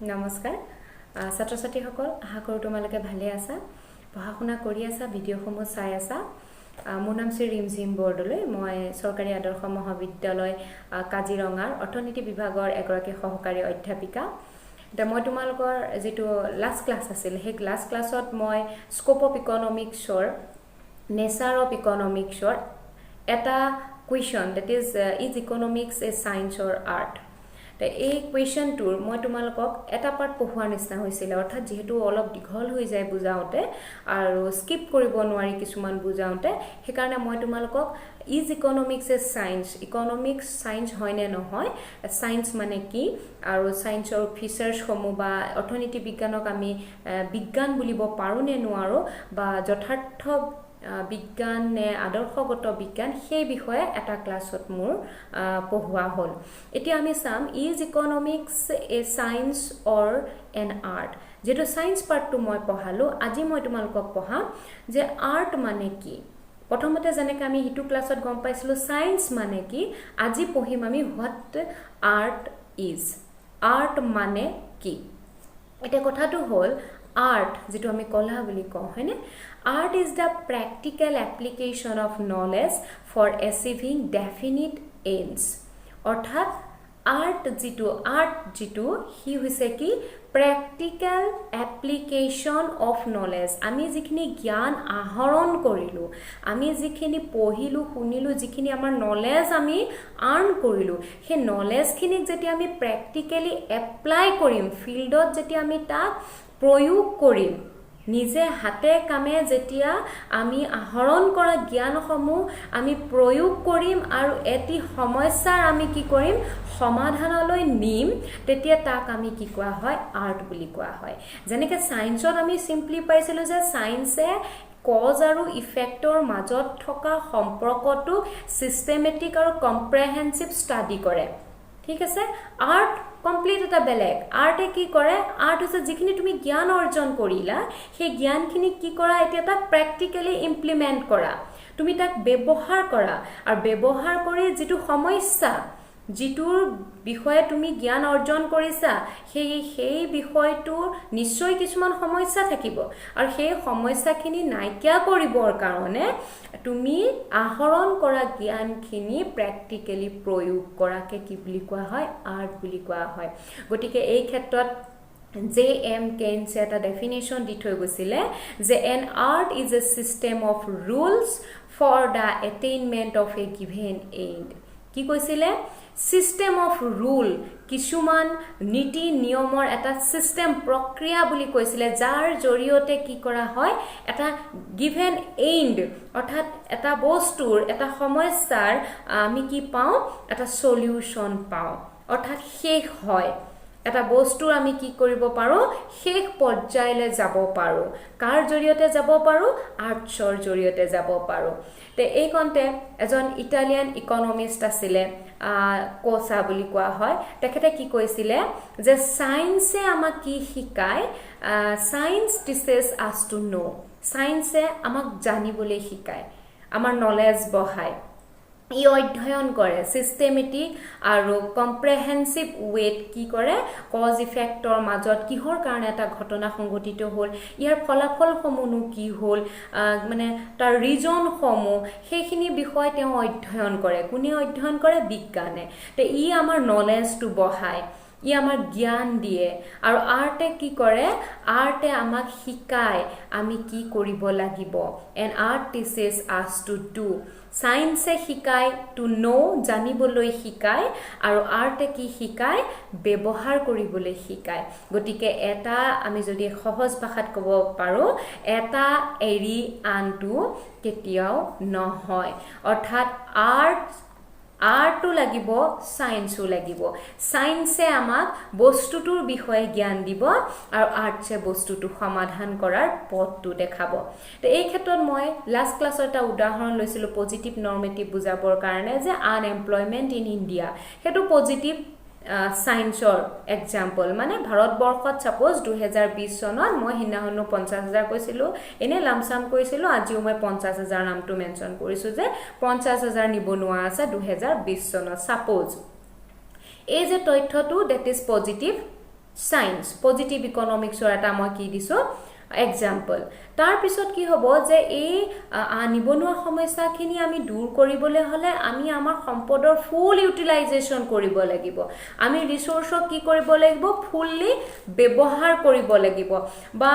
নমস্কাৰ ছাত্ৰ ছাত্ৰীসকল আশা কৰোঁ তোমালোকে ভালে আছা পঢ়া শুনা কৰি আছা ভিডিঅ'সমূহ চাই আছা মোৰ নাম শ্ৰী ৰিমঝিম বৰদলৈ মই চৰকাৰী আদৰ্শ মহাবিদ্যালয় কাজিৰঙাৰ অৰ্থনীতি বিভাগৰ এগৰাকী সহকাৰী অধ্যাপিকা মই তোমালোকৰ যেটো লাষ্ট ক্লাছ আছিল সেই লাষ্ট ক্লাছত মই স্কোপ অফ ইকনমিক্সৰ নেচাৰ অফ ইকনমিক্সৰ এটা question that is economics a science or art এই কুৱেশ্যনটোৰ মই তোমালোকক এটা পাৰ্ট পঢ়োৱাৰ নিচিনা হৈছিল অৰ্থাৎ যেহেতু অলপ দীঘল হৈ যায় বুজাওঁতে আৰু স্কিপ কৰিব নোৱাৰি কিছুমান বুজাওঁতে সেইকাৰণে মই তোমালোকক economics a science economics science হয় নে নহয় সায়েন্স মানে কি আৰু সায়েন্সৰ ফিচাৰ্ছসমূহ বা অৰ্থনীতি বিজ্ঞানক আমি বিজ্ঞান বুলিব পাৰোঁ নে নোৱাৰোঁ বা যথাৰ্থ বিজ্ঞান নে আদৰ্শগত বিজ্ঞান সেই বিষয়ে এটা ক্লাছত মোৰ পঢ়োৱা হ'ল এতিয়া আমি চাম economics a science or an art যেটো সায়েন্স পাৰ্টটো মই পঢ়ালো আজি মই তোমালোকক পঢ়াম যে আৰ্ট মানে কি প্ৰথমতে যেনেকৈ আমি হিটু ক্লাছত গম পাইছিলো সায়েন্স মানে কি আজি পঢ়িম আমি হোৱাট আৰ্ট ইজ আৰ্ট মানে কি এটা কথাটো হ'ল art যেটো আমি কলা বুলি কওঁ হয়নে art is the practical application of knowledge for achieving definite aims অৰ্থাৎ art যেটো হি হৈছে কি practical application of knowledge আমি যিখিনি জ্ঞান আহৰণ কৰিলো আমি যিখিনি পঢ়িলো শুনিলো যিখিনি আমাৰ নলেজ আমি আৰ্ন কৰিলো সেই নলেজখিনিক যেতিয়া আমি প্ৰ্যাকটিক্যালি এপ্লাই কৰিম ফিল্ডত যেতিয়া আমি তাক প্ৰয়োগ কৰিম নিজে হাতে কামে যেতিয়া আমি আহৰণ কৰা জ্ঞানসমূহ আমি প্ৰয়োগ কৰিম আৰু এটি সমস্যাৰ আমি কি কৰিম সমাধানলৈ নিম তেতিয়া তাক আমি কি কোৱা হয় আৰ্ট বুলি কোৱা হয় যেনেকৈ সায়েন্সত আমি সিম্পলি পাইছিলো যে সায়েন্সে কজ আৰু ইফেক্টৰ মাজত থকা সম্পৰ্কটো সিস্টেমেটিক আৰু কম্প্ৰেহেনসিভ ষ্টাডি কৰে ঠিক আছে আৰ্ট কমপ্লিট এটা বেলেগ আৰ্টে কি কৰে আৰ্ট হৈছে যিখিনি তুমি জ্ঞান অৰ্জন কৰিলা সেই জ্ঞানখিনি কি কৰা এতিয়া তাক প্ৰ্যাকটিক্যালি ইমপ্লিমেন্ট কৰা তুমি তাক ব্যৱহাৰ কৰা আৰু ব্যৱহাৰ কৰি যেটো সমস্যা যেটোৰ বিষয়ে তুমি জ্ঞান অৰ্জন কৰিছা সেই বিষয়টোৰ নিশ্চয় কিছুমান সমস্যা থাকিব আৰু সেই সমস্যাখিনি নাইকিয়া কৰিবৰ কাৰণে তুমি আহৰণ কৰা জ্ঞানখিনি প্ৰ্যাকটিক্যালি প্ৰয়োগ কৰাকে কি বুলি কোৱা হয় আৰ্ট বুলি কোৱা হয় গতিকে এই ক্ষেত্ৰত J.M. Keynes এটা ডেফিনেশ্যন দি থৈ গৈছিলে যে an art is a system of rules for the attainment of a given end কি কৈছিলে সিস্টেম অফ রুল কিছুমান নীতি নিয়মৰ এটা সিস্টেম প্ৰক্ৰিয়া বুলি কৈছিলে যাৰ জৰিয়তে কি কৰা হয় এটা গিভেন এন্ড অৰ্থাৎ এটা বস্তুৰ এটা সমস্যাৰ আমি কি পাওঁ এটা সলিউশন পাওঁ অৰ্থাৎ শেষ হয় এটা বস্তুৰ আমি কি কৰিব পাৰো শেষ পৰ্যায়লৈ যাব পাৰো কাৰ জৰিয়তে যাব পাৰো আৰ্টছৰ জৰিয়তে যাব পাৰো তে এই কন্তে এজন ইটালিয়ান ইকনমিষ্ট আছিলে কোসা বুলি কোৱা হয় তেখেতে কি কৈছিলে যে সায়েন্সে আমাক কি শিকায় সায়েন্স টিচেছ আস টু নো সায়েন্সে আমাক জানিবলৈ শিকায় আমাৰ নলেজ বঢ়ায় ই অধ্যয়ন কৰে সিস্টেমেটিক আৰু কম্প্ৰেহেনসিভ ৱেট কি কৰে কজ ইফেক্টৰ মাজত কিহৰ কাৰণে এটা ঘটনা সংঘটিত হ'ল ইয়াৰ ফলাফলসমূহনো কি হ'ল মানে তাৰ ৰিজনসমূহ সেইখিনি বিষয় তেওঁ অধ্যয়ন কৰে কোনে অধ্যয়ন কৰে বিজ্ঞানে তে ই আমাৰ নলেজটো বঢ়ায় ই আমাৰ জ্ঞান দিয়ে আৰু আৰ্টে কি কৰে আৰ্টে আমাক শিকায় আমি কি কৰিব লাগিব N art টিচেছ us to do সায়েন্সে শিকায় টু নো জানিবলৈ শিকায় আৰু আৰ্টে কি শিকায় ব্যৱহাৰ কৰিবলৈ শিকায় গতিকে এটা আমি যদি সহজ ভাষাত ক'ব পাৰো এটা এৰি আনটো কেতিয়াও নহয় অৰ্থাৎ আৰ্টটো লাগিব সায়েন্সও লাগিব সায়েন্সে আমাক বস্তুটোৰ বিষয়ে জ্ঞান দিব আৰু আৰ্টছে বস্তুটো সমাধান কৰাৰ পথটো দেখাব তো এই ক্ষেত্ৰত মই লাষ্ট ক্লাছত এটা উদাহৰণ লৈছিলো পজিটিভ নৰ্মেটিভ বুজাবৰ কাৰণে যে আনএমপ্লয়মেন্ট ইন ইণ্ডিয়া হেতু পজিটিভ সায়েন্সৰ এক্সাম্পল মানে ভাৰতবৰ্ষত সাপোজ 2020 চনত মই হিনাহনো 50,000 কৈছিলো এনে লামসাম কৈছিলো আজিও মই 50,000 নামটো মেনশন কৰিছো যে 50,000 নিবনুৱা আছে 2020 চনত সাপোজ এই যে তথ্যটো that is positive science positive ইকনমিক্সৰ এটা মই কি দিছো এক্সাম্পল তাৰ পিছত কি হ'ব যে এই নিবনুৱা সমস্যাখিনি আমি দূৰ কৰিবলৈ হলে আমি আমাৰ সম্পদৰ ফুল ইউটিলাইজেশন কৰিব লাগিব আমি ৰিসোৰ্সক কি কৰিব লাগিব ফুললি ব্যৱহাৰ কৰিব লাগিব বা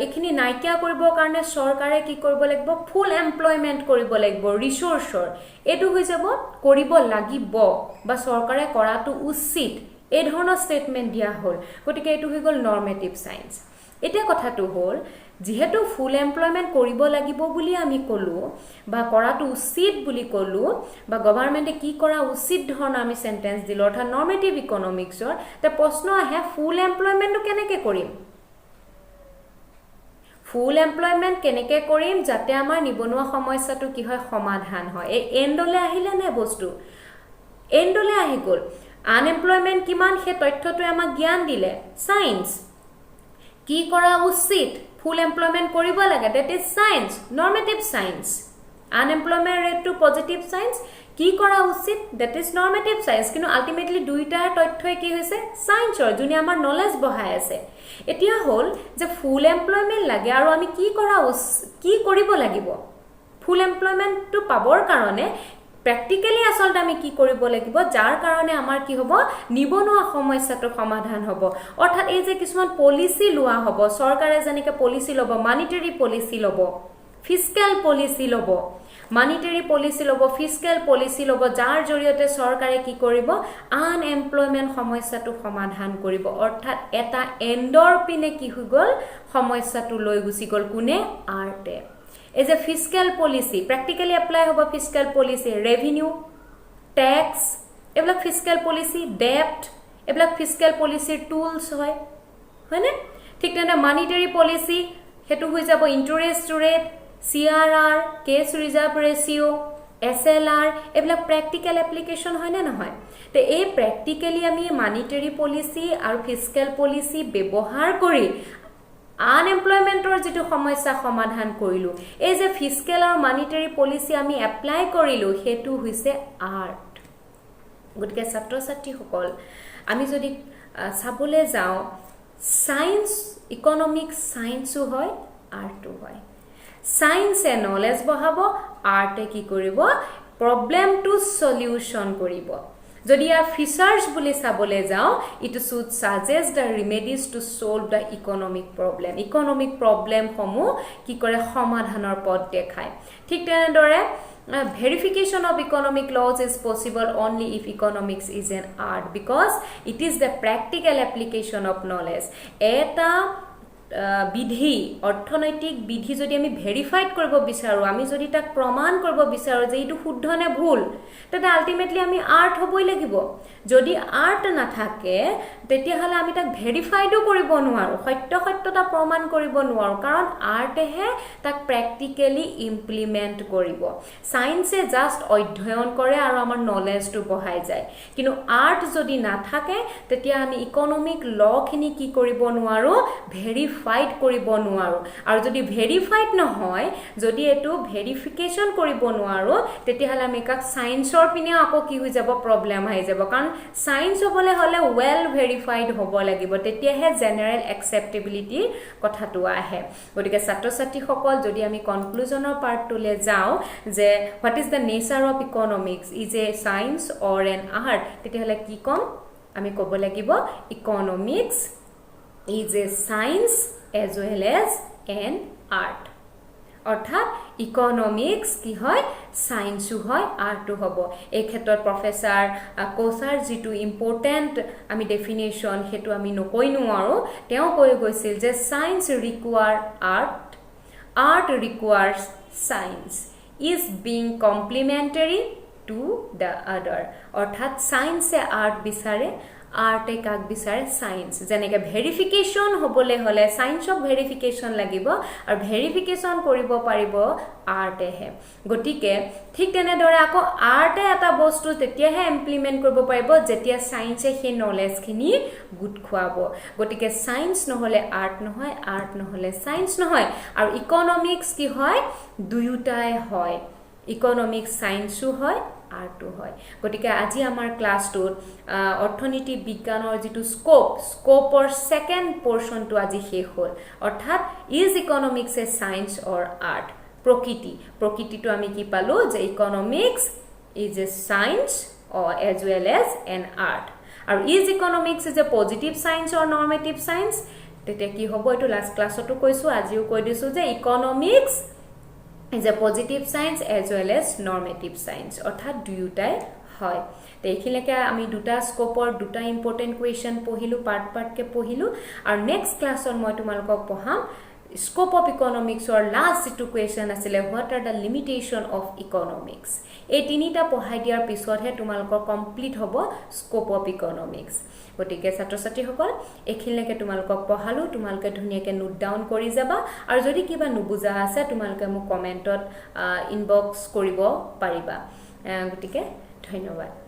এখিনি নাইকিয়া কৰিবৰ কাৰণে চৰকাৰে কি কৰিব লাগিব ফুল এমপ্লয়মেন্ট কৰিব লাগিব ৰিসোৰ্সৰ এটো হৈ যাব কৰিব লাগিব বা চৰকাৰে কৰাটো উচিত এই ধৰণৰ ষ্টেটমেন্ট দিয়া হ'ল গতিকে এটো হৈ গল নৰমেটিভ সায়েন্স এতিয়া কথাটো হ'ল যেহেতু ফুল এমপ্লয়মেন্ট কৰিব লাগিব বুলি আমি কলো বা কৰাটো উচিত বুলি কলো বা গভৰ্ণমেন্টে কি কৰা উচিত ধৰণৰ আমি সেন্টেন্স দিলো অৰ্থাৎ নৰমেটিভ ইকনমিক্সৰ তে প্ৰশ্ন আহে ফুল এমপ্লয়মেন্ট কেনেকৈ কৰিম ফুল এমপ্লয়মেন্ট কেনেকৈ কৰিম যাতে আমাৰ নিবনুৱা সমস্যাটো কি হয় সমাধান হয় এই এন্ডলে আহিলে নে বস্তু এন্ডলে আহি গল আনএমপ্লয়মেন্ট কিমান হে তথ্যটোৱে আমাক জ্ঞান দিলে সায়েন্স কি কৰা উচিত ফুল এমপ্লয়মেন্ট কৰিব লাগে that is science normative science unemployment rate to positive science কি কৰা উচিত দ্যাট ইজ নৰমেটিভ সায়েন্স কিন্তু আলটিমেটলি দুইটাৰ তথ্যই কি হৈছে সায়েন্সৰ জুনি আমাৰ নলেজ বহাই আছে এতিয়া হল যে ফুল এমপ্লয়মেন্ট লাগে আৰু আমি কি কৰিব লাগিব ফুল এমপ্লয়মেন্টটো পাবৰ কাৰণে প্ৰ্যাকটিক্যালি আসলতে আমি কি কৰিব লাগিব যাৰ কাৰণে আমাৰ কি হ'ব নিবনুৱা সমস্যাটো সমাধান হ'ব অৰ্থাৎ এই যে কিছুমান পলিসি লোৱা হ'ব চৰকাৰে যেনেকৈ পলিসি ল'ব মনিটাৰী পলিসি ল'ব ফিস্কেল পলিসি ল'ব মনিটাৰী পলিসি ল'ব ফিস্কেল পলিসি ল'ব যাৰ জৰিয়তে চৰকাৰে কি কৰিব আনএমপ্লয়মেন্ট সমস্যাটো সমাধান কৰিব অৰ্থাৎ এটা এন্ডৰ পিনে কি হৈ গল সমস্যাটো লৈ গুচি গল কোনে আৰ্টে is a fiscal policy practically apply hoba fiscal policy revenue tax ebla fiscal policy debt ebla fiscal policy tools hoy hoine thik tena monetary policy hetu hoi jabo interest rate crr cash reserve ratio slr ebla practical application hoine na hoy te ei practically ami monetary policy aru fiscal policy ব্যবহার করি আনএমপ্লয়মেন্টৰ যেটো সমস্যা সমাধান কৰিলো এই যে fiscal আৰু monetary policy আমি এপ্লাই কৰিলো হেতু হৈছে আৰ্ট গতিকে ছাত্ৰ ছাত্ৰী সকল আমি যদি সাবলে যাও সায়েন্স ইকনমিক্স সায়েন্সও হয় আৰ্টও হয় সায়েন্সে নলেজ বহাব আৰ্টে কি কৰিব প্ৰবলেমটো সলিউশন কৰিব যদি আ ফিচার্স বুলি সাবলে যাও it should suggest the remedies to solve the economic problem সমূহ কি কৰে সমাধানৰ পথ দেখায় ঠিক তেনেদৰে verification of economic laws is possible only if economics is an art because it is the practical application of knowledge eta বিধি অৰ্থনৈতিক বিধি যদি আমি ভেৰিফাইড কৰিব বিচাৰো আমি যদি তাক প্ৰমাণ কৰিব বিচাৰো যে এইটো শুদ্ধ নে ভুল তেতে আলটিমেটলি আমি আৰ্ট হ'বই লাগিব যদি আৰ্ট নাথাকে তেতিয়া হলে আমি তাক ভেৰিফাইডও কৰিব নোৱাৰো সত্যতা প্ৰমাণ কৰিব নোৱাৰো কাৰণ আৰ্টেহে তাক প্ৰ্যাকটিক্যালি ইমপ্লিমেন্ট কৰিব সায়েন্সে জাস্ট অধ্যয়ন কৰে আৰু আমাৰ নলেজটো বঢ়াই যায় কিন্তু আৰ্ট যদি নাথাকে তেতিয়া আমি ইকনমিক লখিনি কি কৰিব নোৱাৰো ভেৰিফাইড কৰিব নোৱাৰো আৰু যদি ভেৰিফাইড নহয় যদি এটো ভেৰিফিকেশন কৰিব নোৱাৰো তেতিয়া হলে আমি কাক সায়েন্সৰ পিনে আকৌ কি হৈ যাব প্ৰবলেম হৈ যাব কাৰণ সায়েন্স হ'বলে হলে ওয়েল ভেৰিফাইড হ'ব লাগিব তেতিয়াহে জেনাৰেল একসেপ্টেবিলিটি কথাটো আহে গতিকে ছাত্ৰ ছাত্ৰী সকল যদি আমি কনক্লুজনৰ পাৰ্টটোলে যাও যে what is the nature of economics is a science or an art তেতিয়া হলে কি কম আমি ক'ব লাগিব economics is a science as well as an art অর্থাৎ ইকনমিক্স কি হয় সায়েন্সও হয় আর্টও হ'ব এই ক্ষেত্ৰত প্ৰফেসৰ কোছাৰ যেটো ইম্পৰ্টেন্ট আমি ডেফিনেশন হেতু আমি নকৈ নোৱাৰো তেওঁ কৈ গৈছিল যে science ৰিকুয়াৰ art requires science is being complementary to the other অৰ্থাৎ সায়েন্সে আৰ্ট বিচাৰে আৰ্টে কাক বিচাৰে সায়েন্স যেনেকৈ ভেৰিফিকেশন হ'বলে হলে সায়েন্স অফ ভেৰিফিকেশন লাগিব আৰু ভেৰিফিকেশন কৰিব পাৰিব আৰ্টেহে গতিকে ঠিক তেনেদৰে আকৌ আৰ্টে এটা বস্তু তেতিয়াহে ইমপ্লিমেন্ট কৰিব পাৰিব যেতিয়া সায়েন্সে সেই নলেজখিনি গুড খুৱাব গতিকে সায়েন্স নহলে আৰ্ট নহয় আৰ্ট নহলে সায়েন্স নহয় আৰু ইকনমিক্স কি হয় দুয়োটাই হয় ইকনমিক্স সায়েন্সও হয় আৰটো হয় গতিকে আজি আমাৰ ক্লাছটোত অৰ্থনীতি বিজ্ঞানৰ যেটো স্কোপৰ সেকেন্ড পোৰশনটো আজি শেষ হ'ল অৰ্থাৎ is economics a science or art প্ৰকৃতিটো আমি কি পালো যে economics is a science or as well as an art আৰু is economics is a positive science or normative science তেতে কি হ'ব এটো লাস্ট ক্লাছতো কৈছো আজিও কৈ দিছো যে economics is a positive science as well as normative science অৰ্থাৎ দুয়োটাই হয় তেখিলেকে আমি দুটা স্কোপৰ দুটা ইম্পৰ্টেন্ট কোৱেশ্চন পঢ়িলো পাৰ্ট কে পঢ়িলো আৰু নেক্সট ক্লাছত মই তোমালোকক পঢ়াম scope of economics or last two question asile what are the limitation of economics এই তিনিটা পঢ়াই দিয়াৰ পিছতহে তোমালোকৰ কমপ্লিট হ'ব scope of economics গতিকে ছাত্ৰ ছাত্ৰী সকল এখিনলৈকে তোমালোকক পঢ়ালো তোমালোকে ধুনীয়াকে নোট ডাউন কৰি যাবা আৰু যদি কিবা নুবুজা আছে তোমালোকে মোক কমেন্টত ইনবক্স কৰিব পাৰিবা গতিকে ধন্যবাদ